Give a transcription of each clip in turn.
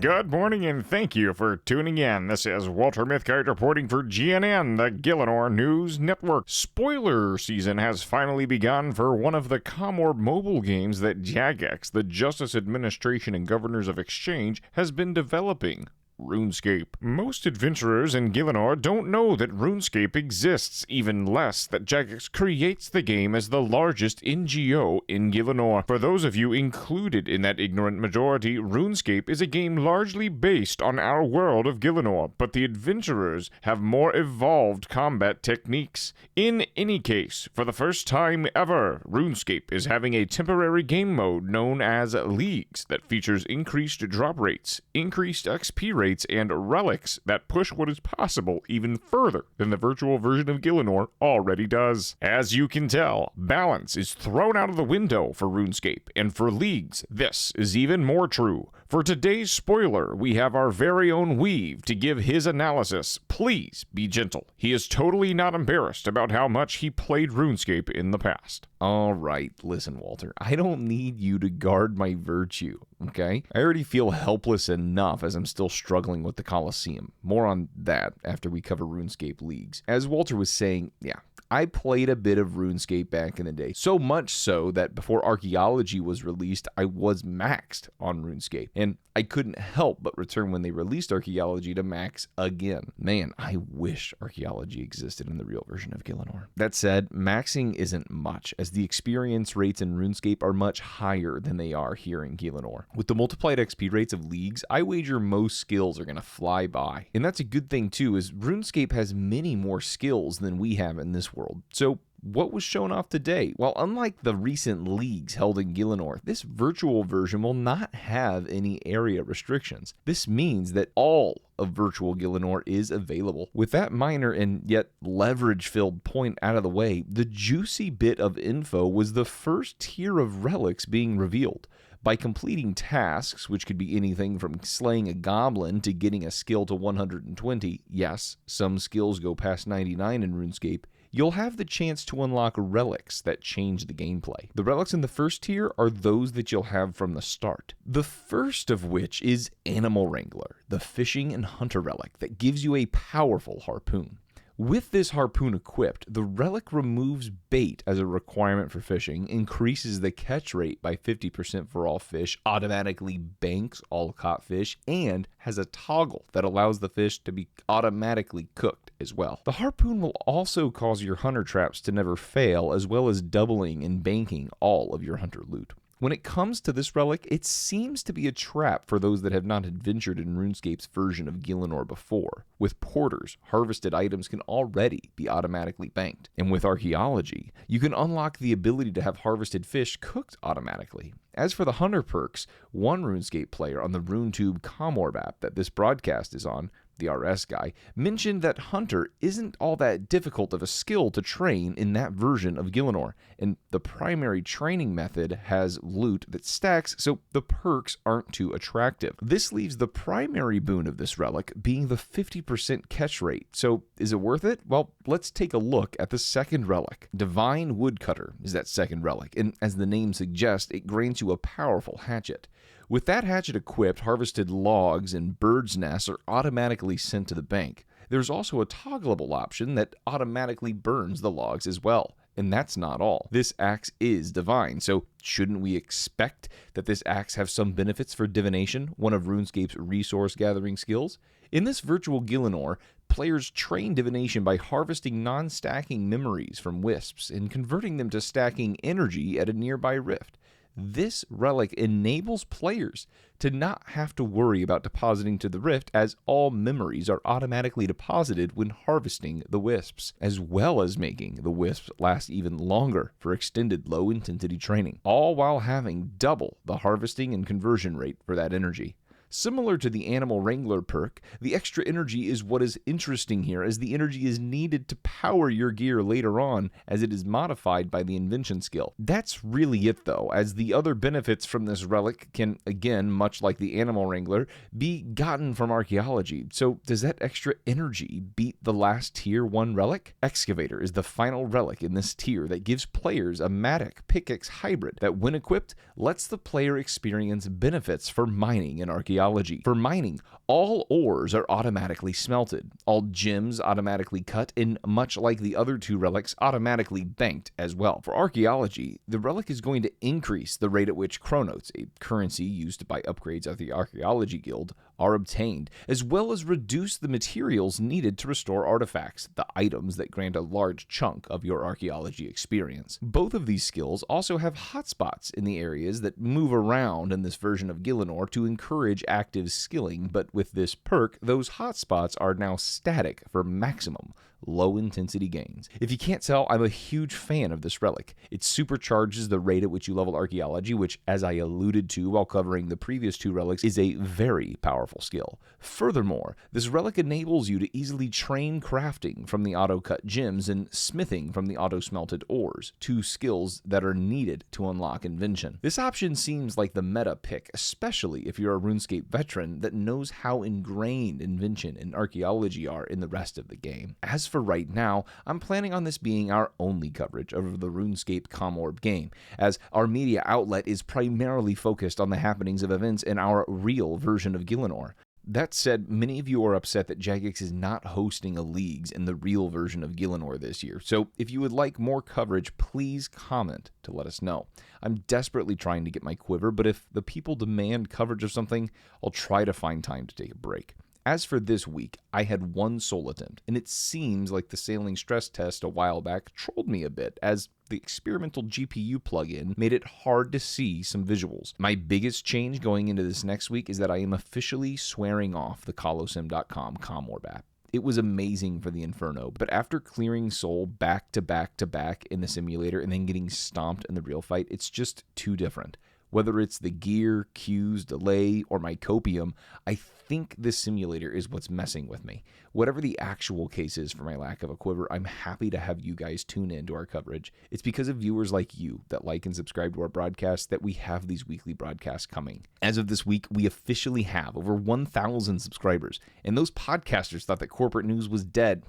Good morning and thank you for tuning in. This is Walter Mithkite reporting for GNN, the Gielinor News Network. Spoiler season has finally begun for one of the Commor mobile games that JAGEX, the Justice Administration and Governors of Exchange, has been developing. RuneScape. Most adventurers in Gielinor don't know that RuneScape exists, even less that JAGEX creates the game as the largest NGO in Gielinor. For those of you included in that ignorant majority, RuneScape is a game largely based on our world of Gielinor, but the adventurers have more evolved combat techniques. In any case, for the first time ever, RuneScape is having a temporary game mode known as Leagues that features increased drop rates, increased XP rates, and relics that push what is possible even further than the virtual version of Gielinor already does. As you can tell, balance is thrown out of the window for RuneScape, and for Leagues, this is even more true. For today's spoiler, we have our very own Weave to give his analysis. Please be gentle. He is totally not embarrassed about how much he played RuneScape in the past. Alright, listen Walter, I don't need you to guard my virtue, okay? I already feel helpless enough as I'm still struggling with the Colosseum. More on that after we cover RuneScape Leagues. As Walter was saying, I played a bit of RuneScape back in the day. So much so that before Archaeology was released, I was maxed on RuneScape. And I couldn't help but return when they released Archaeology to max again. Man, I wish Archaeology existed in the real version of Gielinor. That said, maxing isn't much, as the experience rates in RuneScape are much higher than they are here in Gielinor. With the multiplied XP rates of Leagues, I wager most skills are gonna fly by. And that's a good thing too, as RuneScape has many more skills than we have in this world. So what was shown off today? Well, unlike the recent Leagues held in Gielinor, this virtual version will not have any area restrictions. This means that all of virtual Gielinor is available. With that minor and yet leverage-filled point out of the way, the juicy bit of info was the first tier of relics being revealed. By completing tasks, which could be anything from slaying a goblin to getting a skill to 120, yes, some skills go past 99 in RuneScape, you'll have the chance to unlock relics that change the gameplay. The relics in the first tier are those that you'll have from the start. The first of which is Animal Wrangler, the fishing and hunter relic that gives you a powerful harpoon. With this harpoon equipped, the relic removes bait as a requirement for fishing, increases the catch rate by 50% for all fish, automatically banks all caught fish, and has a toggle that allows the fish to be automatically cooked as well. The harpoon will also cause your hunter traps to never fail, as well as doubling and banking all of your hunter loot. When it comes to this relic, it seems to be a trap for those that have not adventured in RuneScape's version of Gielinor before. With porters, harvested items can already be automatically banked. And with Archaeology, you can unlock the ability to have harvested fish cooked automatically. As for the hunter perks, one RuneScape player on the RuneTube Commor app that this broadcast is on, the RS guy, mentioned that Hunter isn't all that difficult of a skill to train in that version of Gielinor, and the primary training method has loot that stacks, so the perks aren't too attractive. This leaves the primary boon of this relic being the 50% catch rate. So is it worth it? Well, let's take a look at the second relic. Divine Woodcutter is that second relic, and as the name suggests, it grants you a powerful hatchet. With that hatchet equipped, harvested logs and birds' nests are automatically sent to the bank. There's also a toggleable option that automatically burns the logs as well. And that's not all. This axe is divine, so shouldn't we expect that this axe have some benefits for divination, one of RuneScape's resource gathering skills? In this virtual Gielinor, players train divination by harvesting non-stacking memories from wisps and converting them to stacking energy at a nearby rift. This relic enables players to not have to worry about depositing to the rift, as all memories are automatically deposited when harvesting the wisps, as well as making the wisps last even longer for extended low-intensity training, all while having double the harvesting and conversion rate for that energy. Similar to the Animal Wrangler perk, the extra energy is what is interesting here, as the energy is needed to power your gear later on, as it is modified by the invention skill. That's really it though, as the other benefits from this relic can, again, much like the Animal Wrangler, be gotten from Archaeology. So does that extra energy beat the last tier 1 relic? Excavator is the final relic in this tier that gives players a Matic pickaxe hybrid that, when equipped, lets the player experience benefits for mining in Archaeology. archaeology. For mining, all ores are automatically smelted, all gems automatically cut, and much like the other two relics, automatically banked as well. For archaeology, the relic is going to increase the rate at which chronotes, a currency used by upgrades at the Archaeology Guild, are obtained, as well as reduce the materials needed to restore artifacts, the items that grant a large chunk of your archaeology experience. Both of these skills also have hotspots in the areas that move around in this version of Gielinor to encourage active skilling, but with this perk, those hotspots are now static for maximum low-intensity gains. If you can't tell, I'm a huge fan of this relic. It supercharges the rate at which you level archaeology, which, as I alluded to while covering the previous two relics, is a very powerful skill. Furthermore, this relic enables you to easily train crafting from the auto-cut gems and smithing from the auto-smelted ores, two skills that are needed to unlock invention. This option seems like the meta pick, especially if you're a RuneScape veteran that knows how ingrained invention and archaeology are in the rest of the game. As for right now, I'm planning on this being our only coverage of the RuneScape Comorb game, as our media outlet is primarily focused on the happenings of events in our real version of Gielinor. That said, many of you are upset that JAGEX is not hosting a leagues in the real version of Gielinor this year, so if you would like more coverage, please comment to let us know. I'm desperately trying to get my quiver, but if the people demand coverage of something, I'll try to find time to take a break. As for this week, I had one soul attempt, and it seems like the sailing stress test a while back trolled me a bit, as the experimental GPU plugin made it hard to see some visuals. My biggest change going into this next week is that I am officially swearing off the Colosseum.com Comorb app. It was amazing for the Inferno, but after clearing soul back to back to back in the simulator and then getting stomped in the real fight, it's just too different. Whether it's the gear, cues, delay, or my copium, I think this simulator is what's messing with me. Whatever the actual case is for my lack of a quiver, I'm happy to have you guys tune in to our coverage. It's because of viewers like you that like and subscribe to our broadcasts that we have these weekly broadcasts coming. As of this week, we officially have over 1,000 subscribers, and those podcasters thought that corporate news was dead.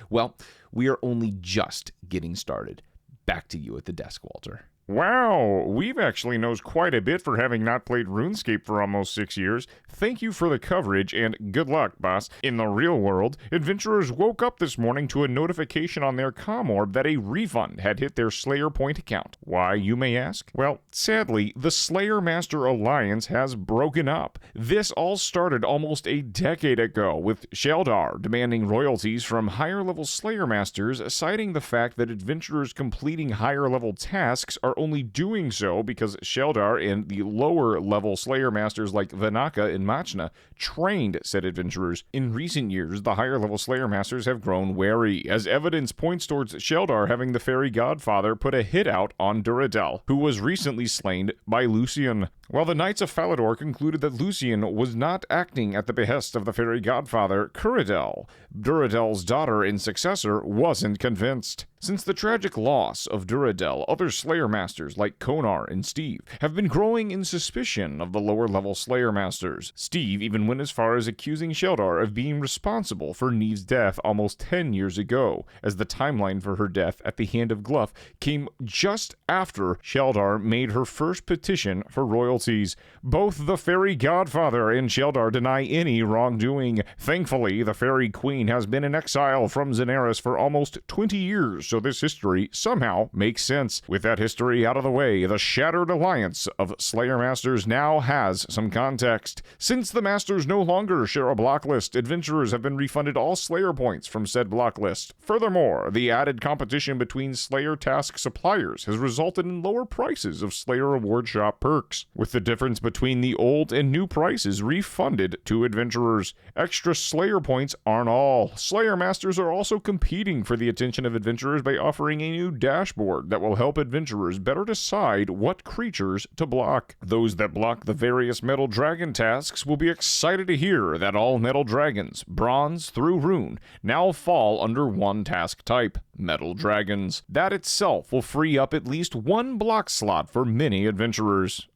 Well, we are only just getting started. Back to you at the desk, Walter. Wow, Weave actually knows quite a bit for having not played RuneScape for almost 6 years. Thank you for the coverage, and good luck, boss. In the real world, adventurers woke up this morning to a notification on their Comorb that a refund had hit their Slayer Point account. Why, you may ask? Well, sadly, the Slayer Master Alliance has broken up. This all started almost a decade ago, with Sheldar demanding royalties from higher-level Slayer Masters, citing the fact that adventurers completing higher-level tasks are only doing so because Sheldar and the lower-level Slayer Masters like Vinaka and Machna trained said adventurers. In recent years, the higher-level Slayer Masters have grown wary, as evidence points towards Sheldar having the Fairy Godfather put a hit out on Duradel, who was recently slain by Lucian. While the Knights of Falador concluded that Lucian was not acting at the behest of the Fairy Godfather, Curadel, Duradel's daughter and successor, wasn't convinced. Since the tragic loss of Duradel, other Slayer Masters like Konar and Steve have been growing in suspicion of the lower-level Slayer Masters. Steve even went as far as accusing Sheldar of being responsible for Neve's death almost 10 years ago, as the timeline for her death at the hand of Gluff came just after Sheldar made her first petition for royalties. Both the Fairy Godfather and Sheldar deny any wrongdoing. Thankfully, the Fairy Queen has been in exile from Zenaris for almost 20 years, so this history somehow makes sense. With that history out of the way, the shattered alliance of Slayer Masters now has some context. Since the Masters no longer share a block list, adventurers have been refunded all Slayer points from said block list. Furthermore, the added competition between Slayer task suppliers has resulted in lower prices of Slayer Reward Shop perks, with the difference between the old and new prices refunded to adventurers. Extra Slayer points aren't all. Slayer Masters are also competing for the attention of adventurers by offering a new dashboard that will help adventurers better decide what creatures to block. Those that block the various Metal Dragon tasks will be excited to hear that all Metal Dragons, Bronze through Rune, now fall under one task type, Metal Dragons. That itself will free up at least one block slot for many adventurers.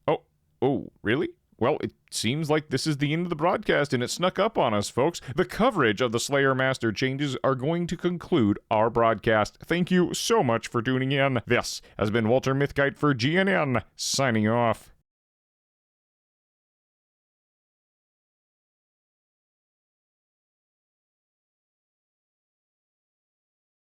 Oh, really? Well, it seems like this is the end of the broadcast, and it snuck up on us, folks. The coverage of the Slayer Master changes are going to conclude our broadcast. Thank you so much for tuning in. This has been Walter Mithkite for GNN, signing off.